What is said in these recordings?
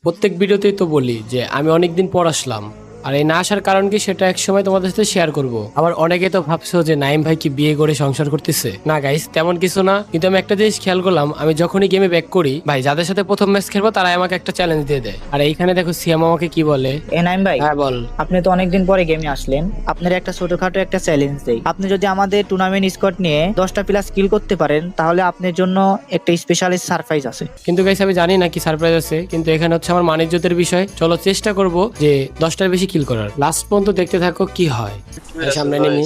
প্রত্যেক ভিডিওতেই তো বলি যে আমি অনেকদিন পর আসলাম, আর এই না আসার কারণ কি সেটা এক সময় তোমাদের সাথে শেয়ার করব। আবার অনেকে তো ভাবছো যে নাইম ভাই কি বিয়ে করে সংসার করতেছে। না গাইস, তেমন কিছু না, কিন্তু আমি একটা জিনিস খেয়াল করলাম, আমি যখনই গেমে ব্যাক করি ভাই, যাদের সাথে প্রথম ম্যাচ খেলবো তারাই আমাকে একটা চ্যালেঞ্জ দিয়ে দেয়। আর এইখানে দেখো সিয়াম আমাকে কি বলে। নাইম ভাই, হ্যাঁ বল। আপনি তো অনেকদিন পরে গেমে আসলেন, আপনার একটা ছোটখাটো একটা চ্যালেঞ্জ দেই। আপনি যদি আমাদের টুর্নামেন্ট স্কোয়াড নিয়ে 10টা প্লাস কিল করতে পারেন তাহলে আপনার জন্য একটা স্পেশাল সারপ্রাইজ আছে। কিন্তু গাইস আমি জানি না কি সারপ্রাইজ আছে, কিন্তু এখানে হচ্ছে আমার মানিজ্যতের বিষয়। চলো চেষ্টা করব যে 10টার বেশি কিল করার। লাস্ট পর্যন্ত দেখতে থাকো কি হয়। এই সামনে নেমি।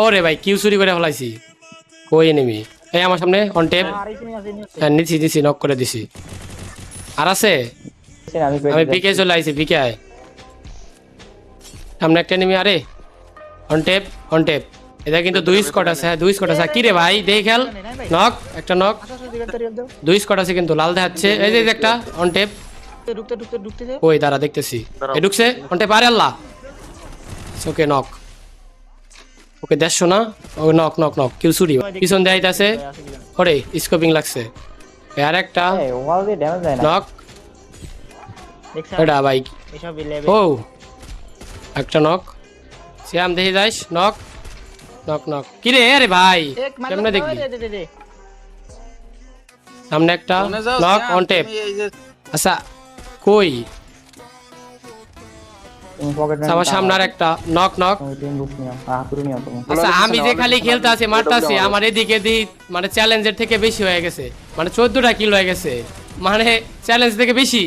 ওরে ভাই কিউ চুরি করে ফেলাইছি। কই এনেমি? এই আমার সামনে অন টেপ। হ্যাঁ নিছি দিছি, নক করে দিছি। আর আছে? আমি পিকে চলে আইছি, পিকে আয়। সামনে একটা নেমি। আরে অন টেপ, অন টেপ। এটা কিন্তু দুই স্কট আছে। হ্যাঁ দুই স্কট আছে। কি রে ভাই দেখে খেল। নক, একটা নক। দুই স্কট আছে কিন্তু লাল দেখাচ্ছে। এই যে একটা অন টেপ। ওই দাঁড়া দেখতেছি। এই ঢুকছে অন টেপ। আরে আল্লাহ। ওকে নক। ওকে দেখছো না? ও নক নক নক। কিল চুরি। পিছন দিয়ে আইতাছে। ওরে স্কোপিং লাগছে। আর একটা নক। এটা ভাই। ও একটা নক। শ্যাম দেখে যাইস। Knock knock knock. কি রে আরে ভাই কেমনে দেখবি? সামনে একটা নক অন টেপ। আচ্ছা কই আমার সামনে আর একটা নক নক। আচ্ছা আমি যে খালি খেলতে আছি মারতে আছি, আমার এদিকে মানে চ্যালেঞ্জের থেকে বেশি হয়ে গেছে, মানে 14টা কিল হয়ে গেছে, মানে চ্যালেঞ্জ থেকে বেশি।